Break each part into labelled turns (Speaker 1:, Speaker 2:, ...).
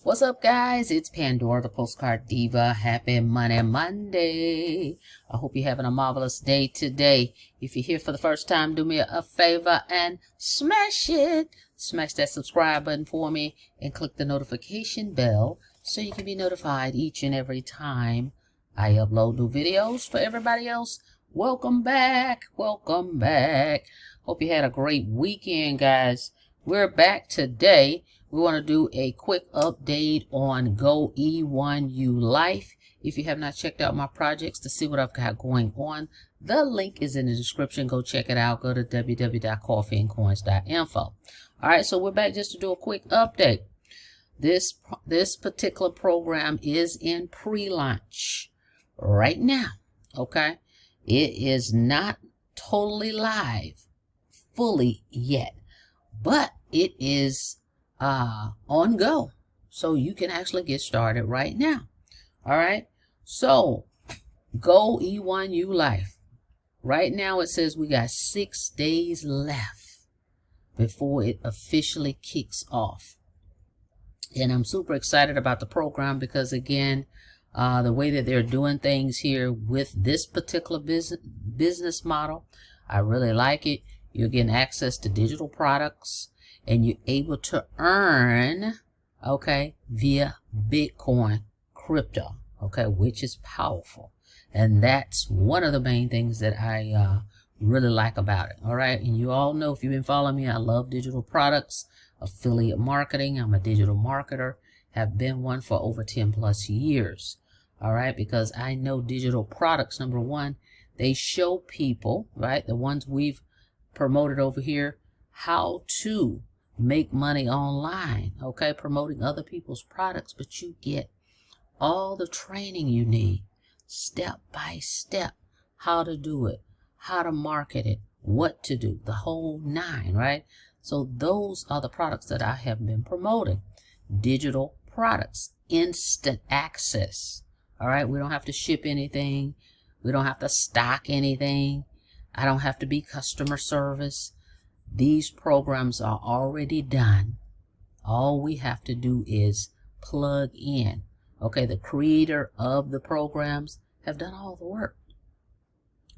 Speaker 1: What's up, guys? It's Pandora, the Postcard Diva. Happy Money Monday. I hope you're having a marvelous day today. If you're here for the first time, do me a favor and smash it. Smash that subscribe button for me and click the notification bell so you can be notified each and every time I upload new videos. For everybody else, welcome back. Welcome back. Hope you had a great weekend, guys. We're back today. We want to do a quick update on Go E1U Life. If you have not checked out my projects to see what I've got going on, the link is in the description. Go check it out. Go to www.coffeeandcoins.info. All right, so we're back just to do a quick update. This particular program is in pre-launch right now. Okay, it is not totally live fully yet, but it is on go, so you can actually get started right now. All right, so Go E1U Life. Right now it says we got 6 days left before it officially kicks off, and I'm super excited about the program because, again, the way that they're doing things here with this particular business model, I really like it. You're getting access to digital products, and you're able to earn, okay, via Bitcoin crypto, okay, which is powerful. And that's one of the main things that I really like about it. All right, and you all know, if you've been following me, I love digital products, affiliate marketing. I'm a digital marketer, have been one for over 10 plus years. All right, because I know digital products, number one, they show people, right, the ones we've promoted over here, how to make money online, okay, promoting other people's products, but you get all the training you need, step by step, how to do it, how to market it, what to do, the whole nine, right? So those are the products that I have been promoting. Digital products, instant access. All right, we don't have to ship anything, we don't have to stock anything, I don't have to be customer service. These programs are already done. All we have to do is plug in. Okay, the creator of the programs have done all the work.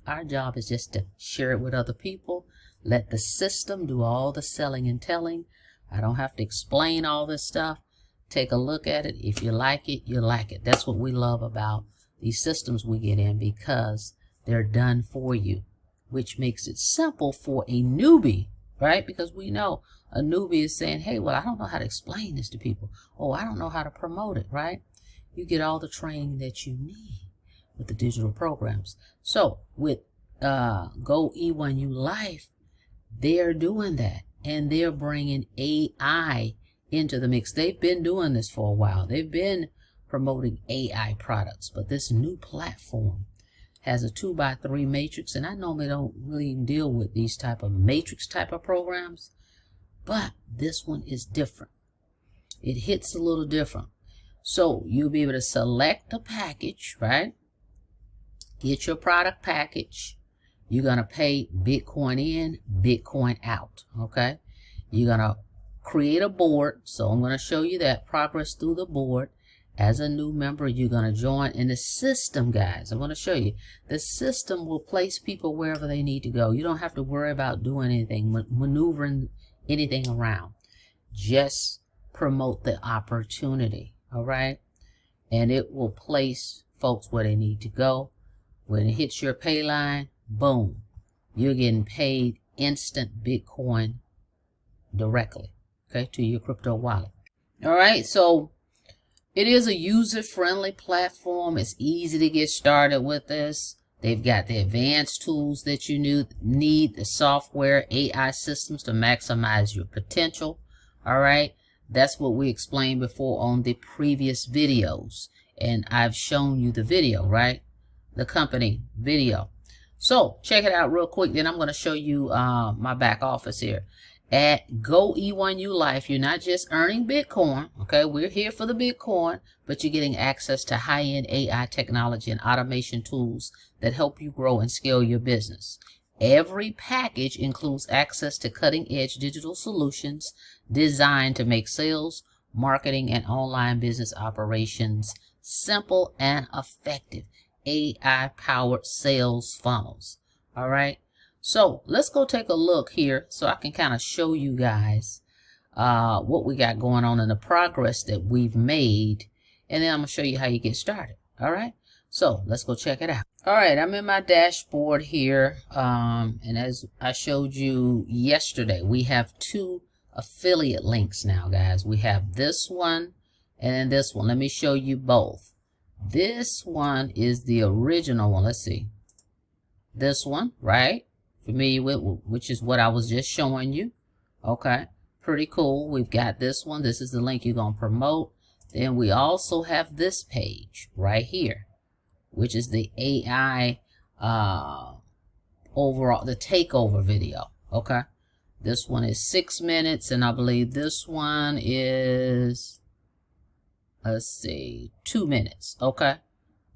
Speaker 1: Our job is just to share it with other people. Let the system do all the selling and telling. I don't have to explain all this stuff. Take a look at it. If you like it, you like it. That's what we love about these systems we get in, because they're done for you, which makes it simple for a newbie, right? Because we know a newbie is saying, hey, well, I don't know how to explain this to people. Oh, I don't know how to promote it, right? You get all the training that you need with the digital programs. So with Go E1U Life, they're doing that, and they're bringing AI into the mix. They've been doing this for a while. They've been promoting AI products, but this new platform has a 2x3 matrix, and I normally don't really deal with these type of matrix type of programs, but this one is different. It hits a little different. So you'll be able to select a package, right? Get your product package. You're going to pay Bitcoin in, Bitcoin out, okay? You're going to create a board. So I'm going to show you that progress through the board. As a new member, you're going to join in the system, guys. I'm going to show you. The system will place people wherever they need to go. You don't have to worry about doing anything, maneuvering anything around. Just promote the opportunity, all right? And it will place folks where they need to go. When it hits your pay line, boom, you're getting paid instant Bitcoin directly, okay, to your crypto wallet. All right, so it is a user-friendly platform. It's easy to get started with this. They've got the advanced tools that you need, the software, AI systems to maximize your potential. All right, that's what we explained before on the previous videos, and I've shown you the video, right? The company video. So check it out real quick. Then I'm going to show you my back office here. At Go E1U Life, you're not just earning Bitcoin, okay? We're here for the Bitcoin, but you're getting access to high-end AI technology and automation tools that help you grow and scale your business. Every package includes access to cutting-edge digital solutions designed to make sales marketing and online business operations, simple and effective AI powered sales funnels. All right. So let's go take a look here so I can kind of show you guys what we got going on and the progress that we've made. And then I'm going to show you how you get started. All right. So let's go check it out. All right. I'm in my dashboard here. And as I showed you yesterday, we have 2 affiliate links now, guys. We have this one and then this one. Let me show you both. This one is the original one. Let's see. This one, right? Familiar with, which is what I was just showing you. Okay. Pretty cool. We've got this one. This is the link you're going to promote. Then we also have this page right here, which is the AI overall, the takeover video. Okay. This one is 6 minutes, and I believe this one is, let's see, 2 minutes. Okay.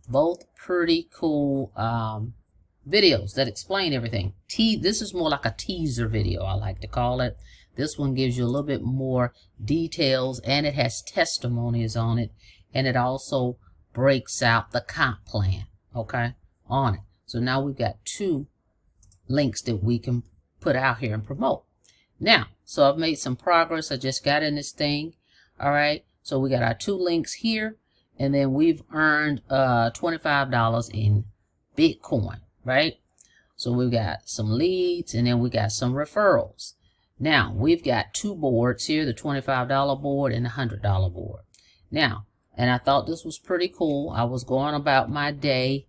Speaker 1: Both pretty cool videos that explain everything. This is more like a teaser video, I like to call it. This one gives you a little bit more details, and it has testimonies on it, and it also breaks out the comp plan, okay, on it. So now we've got 2 links that we can put out here and promote. Now, so I've made some progress. I just got in this thing. All right. So we got our 2 links here, and then we've earned $25 in Bitcoin, right? So we've got some leads, and then we got some referrals. Now, we've got 2 boards here, the $25 board and the $100 board. Now, and I thought this was pretty cool. I was going about my day,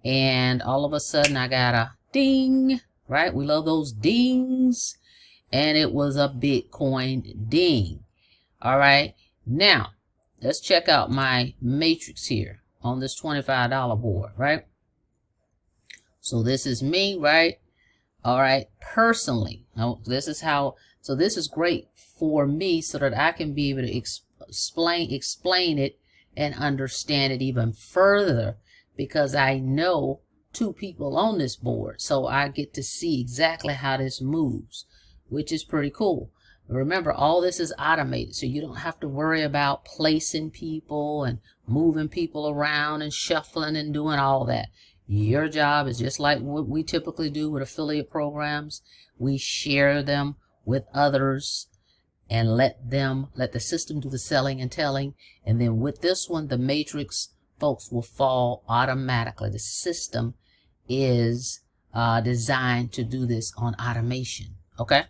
Speaker 1: and all of a sudden I got a ding, right? We love those dings. And it was a Bitcoin ding. All right. Now, let's check out my matrix here on this $25 board, right? So this is me, right? All right. Personally, now this is how, so this is great for me so that I can be able to explain it and understand it even further, because I know 2 people on this board. So I get to see exactly how this moves, which is pretty cool. Remember, all this is automated, so you don't have to worry about placing people and moving people around and shuffling and doing all that. Your job is just like what we typically do with affiliate programs. We share them with others and let the system do the selling and telling. And then with this one, the matrix folks will fall automatically. The system is designed to do this on automation. Okay.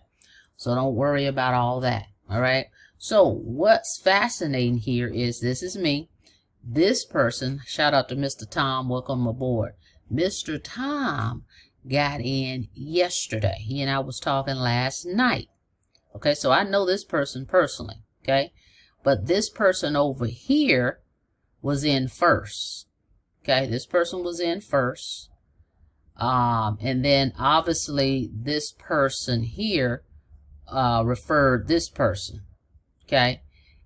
Speaker 1: So don't worry about all that. All right. So what's fascinating here is this is me. This person, shout out to Mr. Tom, welcome aboard. Mr. Tom got in yesterday. He and I was talking last night. Okay, so I know this person personally. Okay, but this person over here was in first. Okay, this person was in first. And then obviously this person here referred this person. Okay,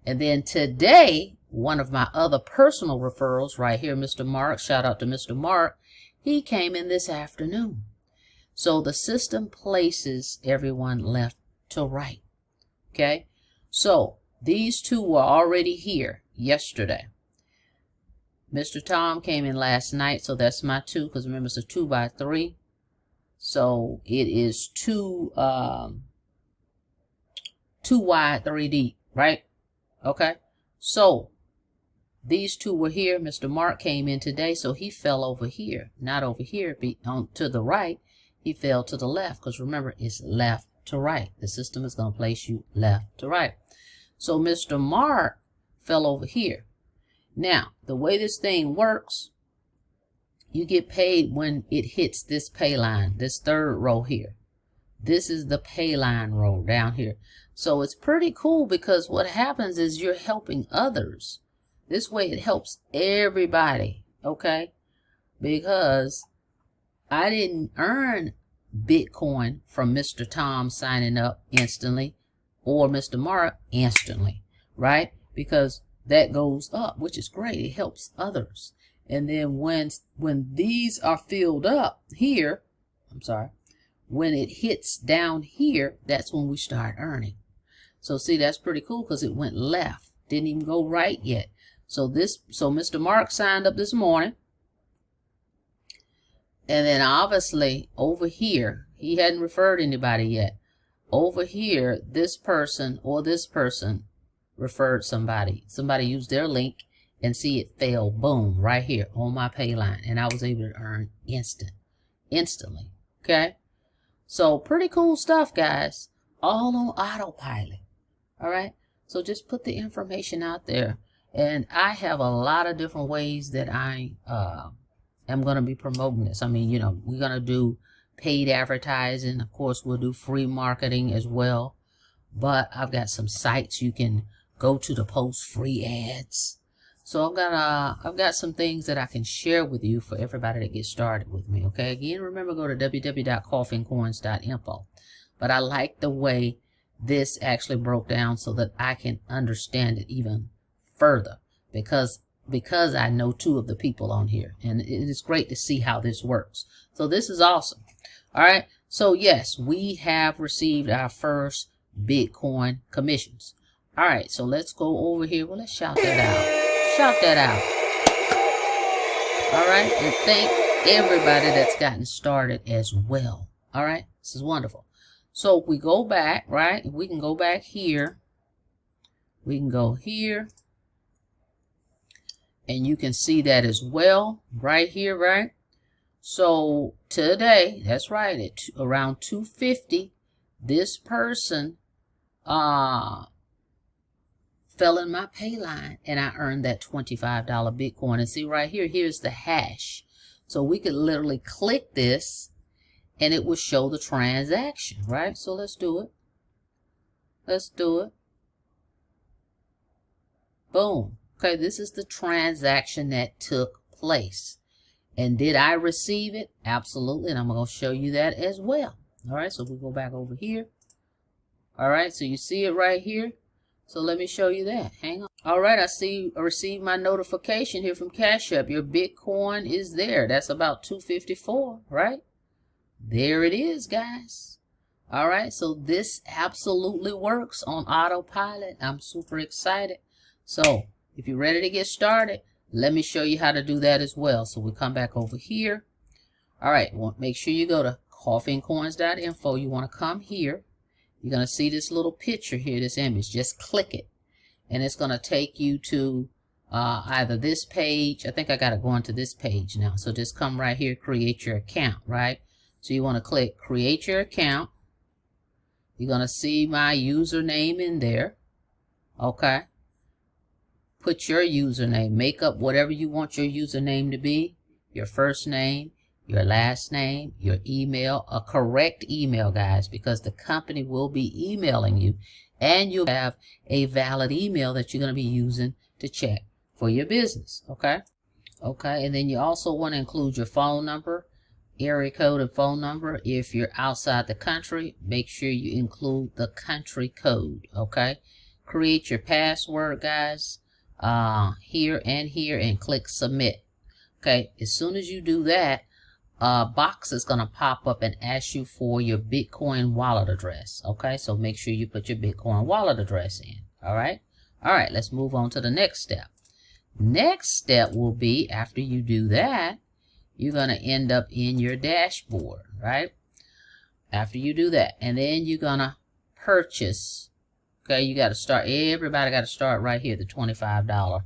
Speaker 1: and then today, one of my other personal referrals right here, Mr. Mark, shout out to Mr. Mark, he came in this afternoon. So the system places everyone left to right. Okay, so these 2 were already here yesterday. Mr. Tom came in last night, so that's my 2, because remember it's a 2 by 3. So it is 2 wide, 3 deep, right? Okay, so these 2 were here. Mr. Mark came in today, so he fell over here, not over here, to the right. He fell to the left, because remember, it's left to right. The system is going to place you left to right. So Mr. Mark fell over here. Now, the way this thing works, you get paid when it hits this pay line, this 3rd row here. This is the pay line row down here. So it's pretty cool, because what happens is you're helping others. This way it helps everybody, okay? Because I didn't earn Bitcoin from Mr. Tom signing up instantly or Mr. Mark instantly, right? Because that goes up, which is great. It helps others. And then when these are filled up here, when it hits down here, that's when we start earning. So see, that's pretty cool, because it went left didn't even go right yet. So Mr. Mark signed up this morning. And then obviously over here, he hadn't referred anybody yet. Over here, this person or this person referred somebody. Somebody used their link, and see it fell, boom, right here on my pay line. And I was able to earn instantly. Okay? So pretty cool stuff, guys. All on autopilot. All right? So just put the information out there. And I have a lot of different ways that I am going to be promoting this. I mean, you know, we're going to do paid advertising. Of course, we'll do free marketing as well. But I've got some sites you can go to post free ads. So I've got some things that I can share with you for everybody that gets started with me. Okay, again, remember, go to www.coffeeandcoins.info. But I like the way this actually broke down so that I can understand it even further, because I know two of the people on here, and it is great to see how this works. So this is awesome. All right, so yes, we have received our first Bitcoin commissions. All right, so let's go over here. Well, let's shout that out. Shout that out. All right, and thank everybody that's gotten started as well. All right, this is wonderful. So if we go back, right, we can go back here. We can go here. And you can see that as well right here, right? So today, that's right, at around 2:50, this person fell in my pay line, and I earned that $25 Bitcoin. And see right here, here's the hash. So we could literally click this, and it will show the transaction, right? So let's do it. Let's do it. Boom. Okay, this is the transaction that took place. And did I receive it? Absolutely. And I'm going to show you that as well. All right, so we go back over here. All right, so you see it right here. So let me show you that. Hang on. All right, I received my notification here from Cash App. Your Bitcoin is there. That's about 254, right? There it is, guys. All right, so this absolutely works on autopilot. I'm super excited. So if you're ready to get started, let me show you how to do that as well. So we come back over here. All right, make sure you go to coffeeandcoins.info. You want to come here. You're going to see this little picture here, this image. Just click it, and it's going to take you to either this page. I think I got to go into this page now. So just come right here, create your account, right? So you want to click create your account. You're going to see my username in there. Okay. Put your username. Make up whatever you want your username to be. Your first name, your last name, your email, a correct email, guys, because the company will be emailing you, and you'll have a valid email that you're going to be using to check for your business. Okay. Okay. And then you also want to include your phone number, area code and phone number. If you're outside the country, make sure you include the country code. Okay. Create your password, guys. Here and click submit. Okay, as soon as you do that, a box is going to pop up and ask you for your Bitcoin wallet address. Okay, so make sure you put your Bitcoin wallet address in. All right, let's move on to the next step. Next step will be, after you do that, you're going to end up in your dashboard, right? After you do that, and then you're going to purchase. Okay, you got to start, everybody got to start right here, the $25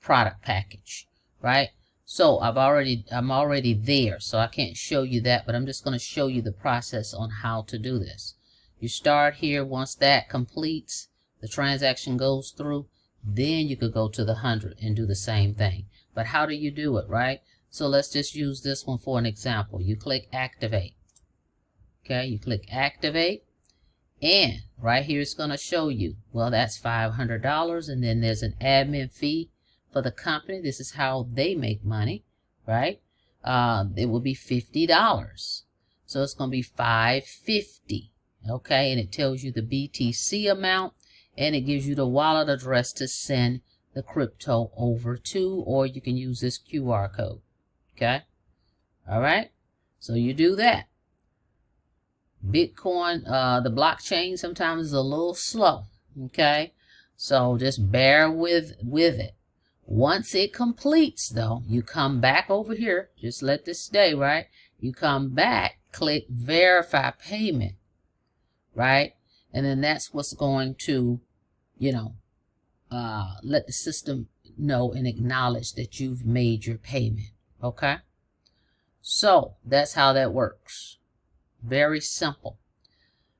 Speaker 1: product package, right? So I'm already there, so I can't show you that, but I'm just going to show you the process on how to do this. You start here. Once that completes, the transaction goes through, then you could go to the 100 and do the same thing. But how do you do it, right? So let's just use this one for an example. You click activate. Okay, you click activate. And right here it's going to show you, well, that's $500, and then there's an admin fee for the company. This is how they make money, right? It will be $50. So it's going to be $550, okay? And it tells you the BTC amount, and it gives you the wallet address to send the crypto over to, or you can use this QR code, okay? All right, so you do that. Bitcoin, the blockchain sometimes is a little slow, okay? So just bear with it. Once it completes, though, you come back over here. Just let this stay, right? You come back, click verify payment, right? And then that's what's going to, you know, let the system know and acknowledge that you've made your payment. Okay? So that's how that works. Very simple.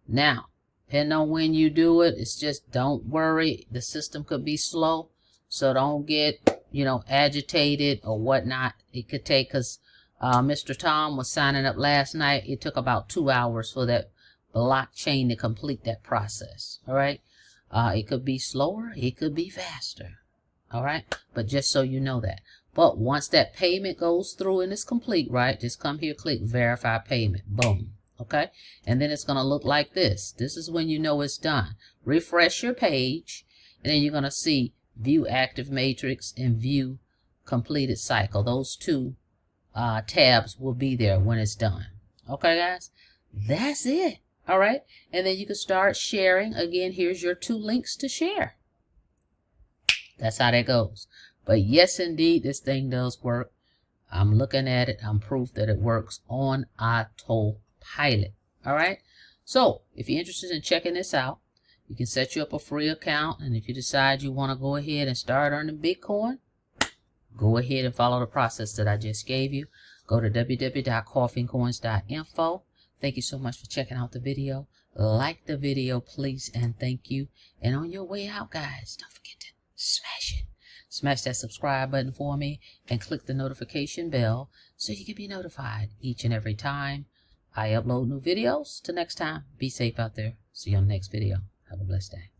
Speaker 1: Now, depending on when you do it, it's just, don't worry. The system could be slow. So don't get, you know, agitated or whatnot. It could take, because Mr. Tom was signing up last night. It took about 2 hours for that blockchain to complete that process. All right. It could be slower. It could be faster. All right. But just so you know that. But once that payment goes through and is complete, right, just come here, click verify payment. Boom. Okay. And then it's going to look like this. This is when you know it's done. Refresh your page, and then you're going to see view active matrix and view completed cycle. Those two tabs will be there when it's done. Okay, guys, that's it. All right. And then you can start sharing. Again, here's your 2 links to share. That's how that goes. But yes, indeed, this thing does work. I'm looking at it. I'm proof that it works on autopilot. All right. So if you're interested in checking this out, you can set you up a free account. And if you decide you want to go ahead and start earning Bitcoin, go ahead and follow the process that I just gave you. Go to www.coffeeandcoins.info. Thank you so much for checking out the video. Like the video, please, and thank you. And on your way out, guys, don't forget to smash it. Smash that subscribe button for me and click the notification bell so you can be notified each and every time I upload new videos. Till next time, be safe out there. See you on the next video. Have a blessed day.